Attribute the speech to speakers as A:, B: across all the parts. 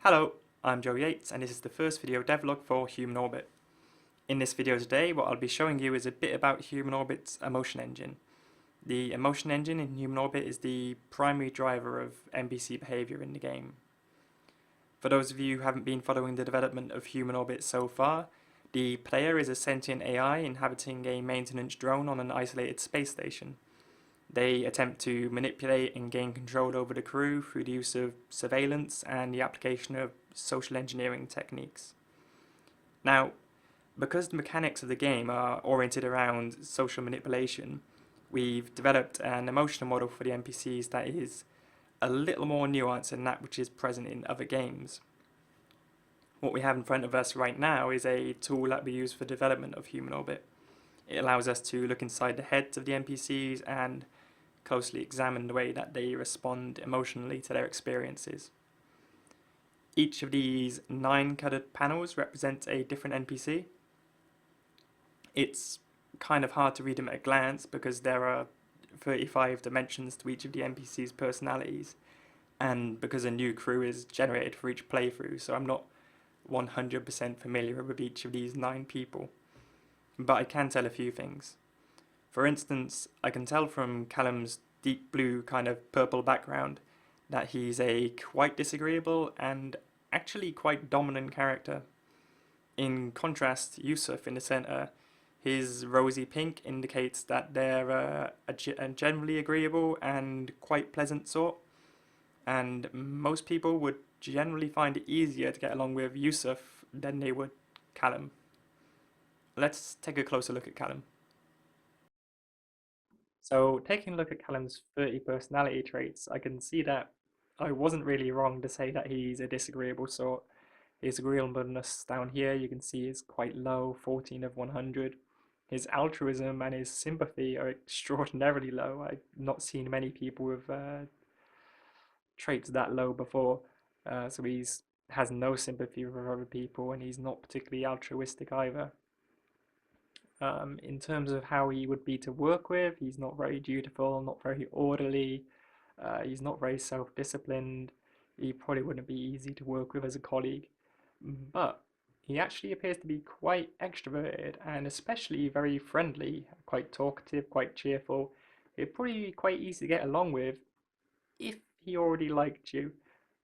A: Hello, I'm Joe Yates and this is the first video devlog for Human Orbit. In this video today what I'll be showing you is a bit about Human Orbit's emotion engine. The emotion engine in Human Orbit is the primary driver of NPC behaviour in the game. For those of you who haven't been following the development of Human Orbit so far, the player is a sentient AI inhabiting a maintenance drone on an isolated space station. They attempt to manipulate and gain control over the crew through the use of surveillance and the application of social engineering techniques. Now, because the mechanics of the game are oriented around social manipulation, we've developed an emotional model for the NPCs that is a little more nuanced than that which is present in other games. What we have in front of us right now is a tool that we use for development of Human Orbit. It allows us to look inside the heads of the NPCs and closely examine the way that they respond emotionally to their experiences. Each of these 9 coloured panels represents a different NPC. It's kind of hard to read them at a glance because there are 35 dimensions to each of the NPC's personalities, and because a new crew is generated for each playthrough, so I'm not 100% familiar with each of these 9 people. But I can tell a few things. For instance, I can tell from Callum's deep blue kind of purple background that he's a quite disagreeable and actually quite dominant character. In contrast, Yusuf in the centre, his rosy pink indicates that they're a generally agreeable and quite pleasant sort, and most people would generally find it easier to get along with Yusuf than they would Callum. Let's take a closer look at Callum. So taking a look at Callum's 30 personality traits, I can see that I wasn't really wrong to say that he's a disagreeable sort. His agreeableness down here you can see is quite low, 14 of 100. His altruism and his sympathy are extraordinarily low. I've not seen many people with traits that low before. So he's has no sympathy for other people and he's not particularly altruistic either. In terms of how he would be to work with, he's not very dutiful, not very orderly, he's not very self-disciplined, he probably wouldn't be easy to work with as a colleague, but he actually appears to be quite extroverted and especially very friendly, quite talkative, quite cheerful. He'd probably be quite easy to get along with if he already liked you,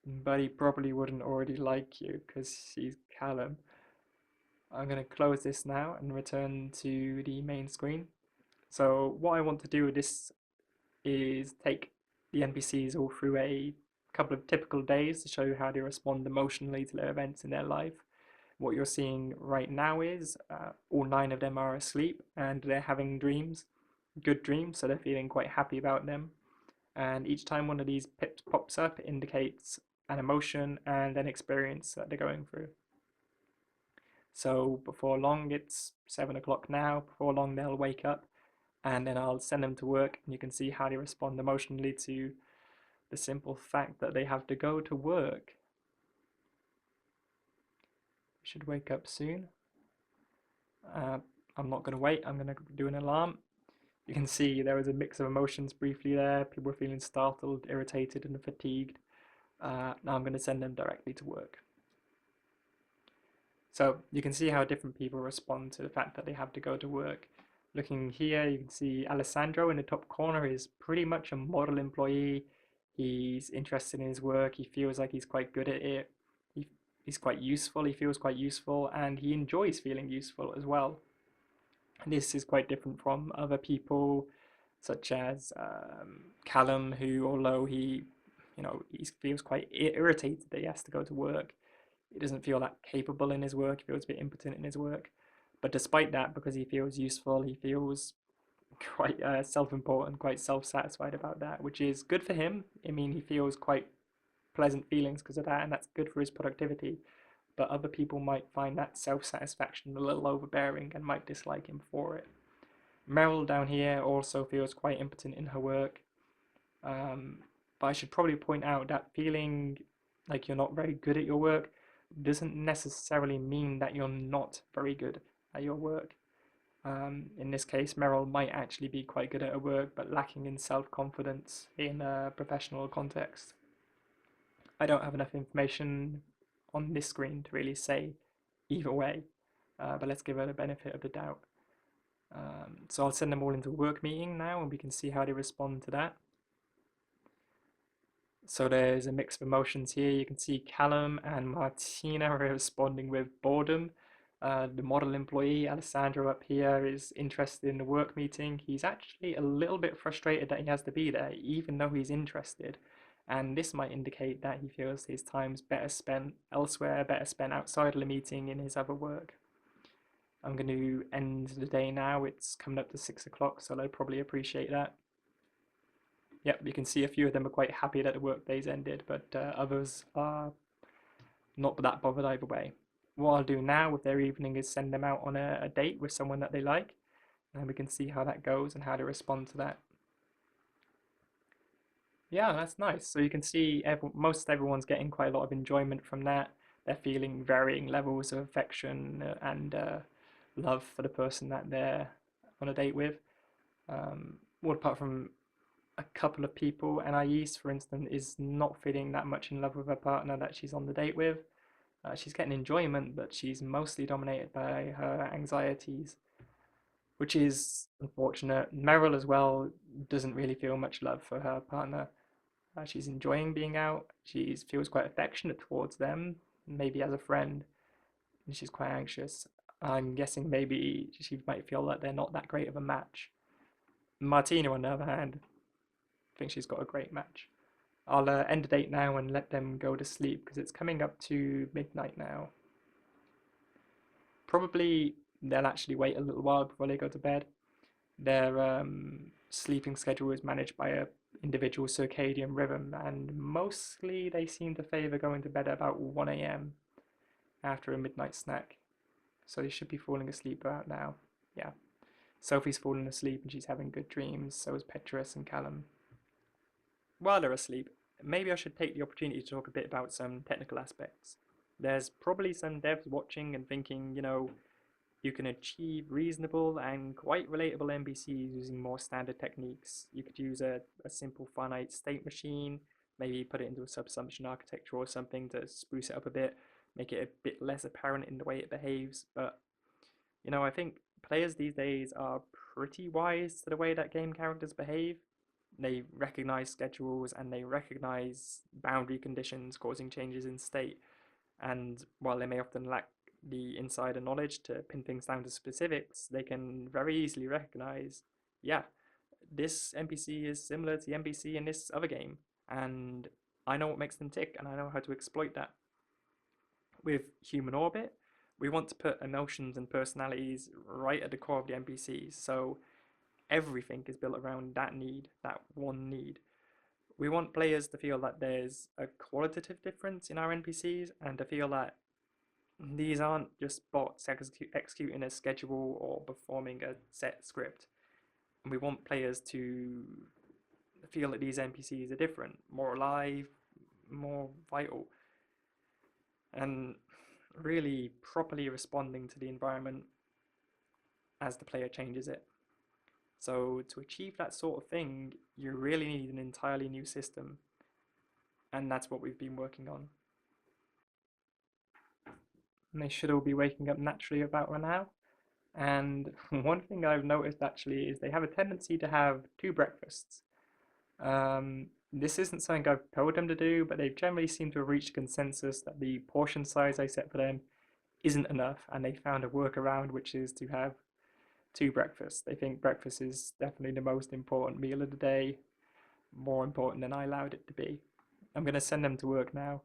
A: but he probably wouldn't already like you because he's Callum. I'm going to close this now and return to the main screen. So what I want to do with this is take the NPCs all through a couple of typical days to show you how they respond emotionally to their events in their life. What you're seeing right now is all 9 of them are asleep and they're having dreams, good dreams, so they're feeling quite happy about them. And each time one of these pips pops up, it indicates an emotion and an experience that they're going through. So before long, it's 7 o'clock now, before long they'll wake up and then I'll send them to work and you can see how they respond emotionally to the simple fact that they have to go to work. Should wake up soon. I'm not going to wait, I'm going to do an alarm. You can see there was a mix of emotions briefly there. People were feeling startled, irritated and fatigued. Now I'm going to send them directly to work. So you can see how different people respond to the fact that they have to go to work. Looking here, you can see Alessandro in the top corner is pretty much a model employee. He's interested in his work. He feels like he's quite good at it. He's quite useful. He feels quite useful and he enjoys feeling useful as well. And this is quite different from other people such as Callum, who although he feels quite irritated that he has to go to work, he doesn't feel that capable in his work, he feels a bit impotent in his work. But despite that, because he feels useful, he feels quite self-important, quite self-satisfied about that, which is good for him. I mean, he feels quite pleasant feelings because of that, and that's good for his productivity. But other people might find that self-satisfaction a little overbearing and might dislike him for it. Meryl down here also feels quite impotent in her work. But I should probably point out that feeling like you're not very good at your work doesn't necessarily mean that you're not very good at your work. In this case, Meryl might actually be quite good at her work, but lacking in self-confidence in a professional context. I don't have enough information on this screen to really say either way, but let's give her the benefit of the doubt. So I'll send them all into a work meeting now, and we can see how they respond to that. So there's a mix of emotions here. You can see Callum and Martina are responding with boredom. The model employee, Alessandro, up here is interested in the work meeting. He's actually a little bit frustrated that he has to be there, even though he's interested. And this might indicate that he feels his time's better spent elsewhere, better spent outside of the meeting in his other work. I'm going to end the day now. It's coming up to 6 o'clock, so they'll probably appreciate that. Yep, you can see a few of them are quite happy that the workday's ended, but others are not that bothered either way. What I'll do now with their evening is send them out on a date with someone that they like, and we can see how that goes and how to respond to that. Yeah, that's nice. So you can see most everyone's getting quite a lot of enjoyment from that. They're feeling varying levels of affection and love for the person that they're on a date with. Well, apart from a couple of people, Anais, for instance, is not feeling that much in love with her partner that she's on the date with. She's getting enjoyment, but she's mostly dominated by her anxieties, which is unfortunate. Meryl, as well, doesn't really feel much love for her partner. She's enjoying being out. She feels quite affectionate towards them, maybe as a friend, and she's quite anxious. I'm guessing maybe she might feel that they're not that great of a match. Martina, on the other hand, thinks she's got a great match. I'll end the date now and let them go to sleep because it's coming up to midnight now. Probably they'll actually wait a little while before they go to bed. Their sleeping schedule is managed by a individual circadian rhythm, and mostly they seem to favour going to bed at about 1 a.m. after a midnight snack. So they should be falling asleep about now. Yeah. Sophie's fallen asleep and she's having good dreams, so is Petrus and Callum. While they're asleep, maybe I should take the opportunity to talk a bit about some technical aspects. There's probably some devs watching and thinking, you can achieve reasonable and quite relatable NPCs using more standard techniques. You could use a simple finite state machine, maybe put it into a subsumption architecture or something to spruce it up a bit, make it a bit less apparent in the way it behaves. But, I think players these days are pretty wise to the way that game characters behave. They recognize schedules and they recognize boundary conditions causing changes in state. And while they may often lack the insider knowledge to pin things down to specifics, they can very easily recognize, yeah, this NPC is similar to the NPC in this other game, and I know what makes them tick, and I know how to exploit that. With Human Orbit, we want to put emotions and personalities right at the core of the NPCs, so everything is built around that need, that one need. We want players to feel that there's a qualitative difference in our NPCs and to feel that these aren't just bots executing a schedule or performing a set script. And we want players to feel that these NPCs are different, more alive, more vital, and really properly responding to the environment as the player changes it. So to achieve that sort of thing, you really need an entirely new system, and that's what we've been working on. And they should all be waking up naturally about now. And one thing I've noticed actually is they have a tendency to have two breakfasts. This isn't something I've told them to do, but they've generally seemed to have reached a consensus that the portion size I set for them isn't enough, and they found a workaround, which is to have two breakfasts. They think breakfast is definitely the most important meal of the day, more important than I allowed it to be. I'm going to send them to work now.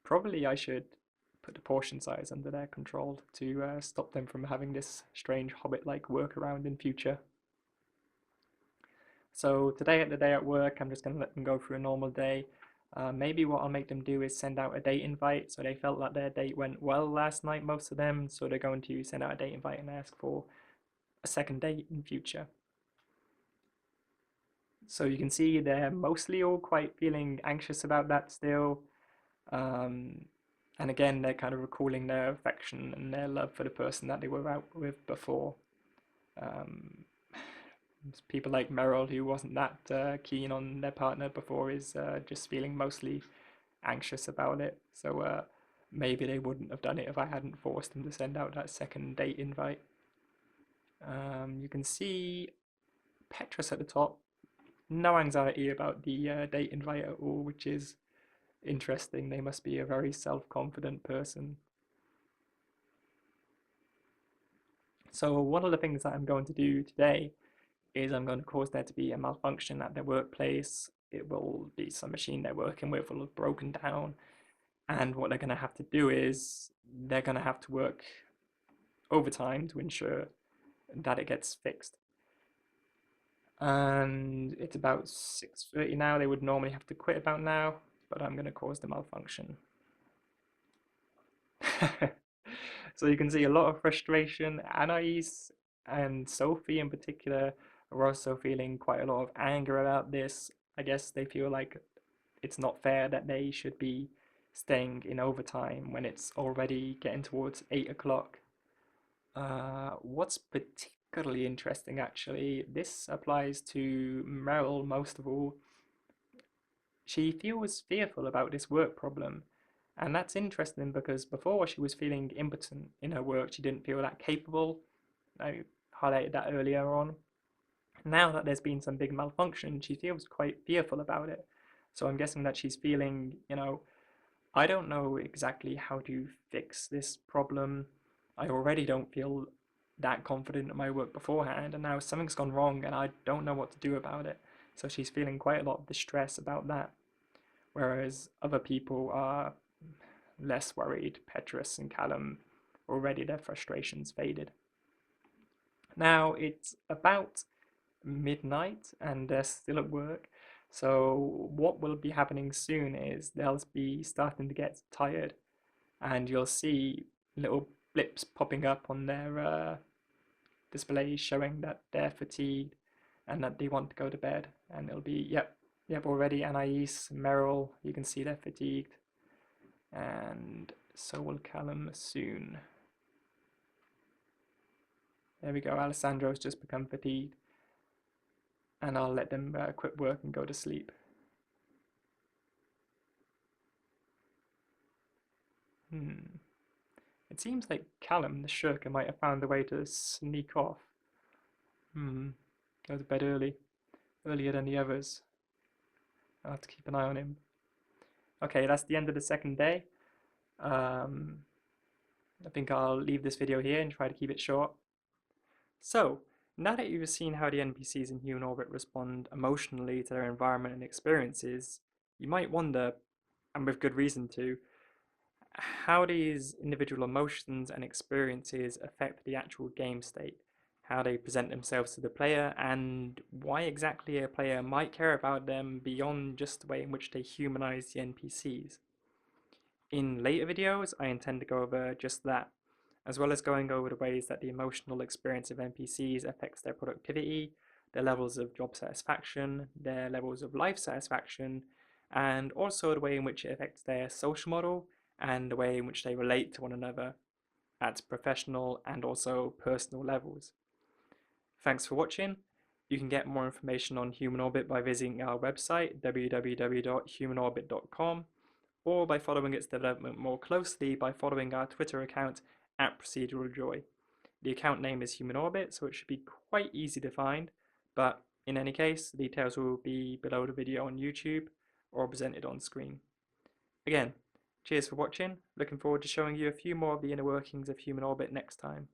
A: Probably I should put the portion size under their control to stop them from having this strange hobbit-like workaround in future. So today at the day at work, I'm just going to let them go through a normal day. Maybe what I'll make them do is send out a date invite. So they felt that their date went well last night, most of them. So they're going to send out a date invite and ask for a second date in future. So you can see they're mostly all quite feeling anxious about that still. And again, they're kind of recalling their affection and their love for the person that they were out with before. Um, People like Meryl, who wasn't that keen on their partner before, is just feeling mostly anxious about it. So maybe they wouldn't have done it if I hadn't forced them to send out that second date invite. You can see Petrus at the top. No anxiety about the date invite at all, which is interesting. They must be a very self-confident person. So one of the things that I'm going to do today is I'm going to cause there to be a malfunction at their workplace. It will be some machine they're working with will have broken down. And what they're going to have to do is they're going to have to work overtime to ensure that it gets fixed. And it's about 6:30 now. They would normally have to quit about now, but I'm going to cause the malfunction. So you can see a lot of frustration. Anais and Sophie in particular are also feeling quite a lot of anger about this. I guess they feel like it's not fair that they should be staying in overtime when it's already getting towards 8 o'clock. What's particularly interesting, actually, this applies to Meryl most of all. She feels fearful about this work problem. And that's interesting because before she was feeling impotent in her work, she didn't feel that capable. I highlighted that earlier on. Now that there's been some big malfunction, she feels quite fearful about it. So I'm guessing that she's feeling, I don't know exactly how to fix this problem. I already don't feel that confident in my work beforehand, and now something's gone wrong and I don't know what to do about it. So she's feeling quite a lot of distress about that. Whereas other people are less worried. Petrus and Callum, already their frustrations faded. Now it's about midnight and they're still at work. So what will be happening soon is they'll be starting to get tired, and you'll see little blips popping up on their displays showing that they're fatigued and that they want to go to bed. And it'll be, yep, already Anais, Meryl, you can see they're fatigued. And so will Callum soon. There we go, Alessandro's just become fatigued. And I'll let them quit work and go to sleep. It seems like Callum, the shirker, might have found a way to sneak off. Go to bed earlier than the others. I'll have to keep an eye on him. Okay, that's the end of the second day. I think I'll leave this video here and try to keep it short. So, now that you've seen how the NPCs in Human Orbit respond emotionally to their environment and experiences, you might wonder, and with good reason to, how these individual emotions and experiences affect the actual game state, how they present themselves to the player, and why exactly a player might care about them beyond just the way in which they humanize the NPCs. In later videos, I intend to go over just that, as well as going over the ways that the emotional experience of NPCs affects their productivity, their levels of job satisfaction, their levels of life satisfaction, and also the way in which it affects their social model and the way in which they relate to one another at professional and also personal levels. Thanks for watching. You can get more information on Human Orbit by visiting our website, www.humanorbit.com, or by following its development more closely by following our Twitter account @ProceduralJoy. The account name is Human Orbit, so it should be quite easy to find, but in any case, the details will be below the video on YouTube or presented on screen. Again, cheers for watching. Looking forward to showing you a few more of the inner workings of Human Orbit next time.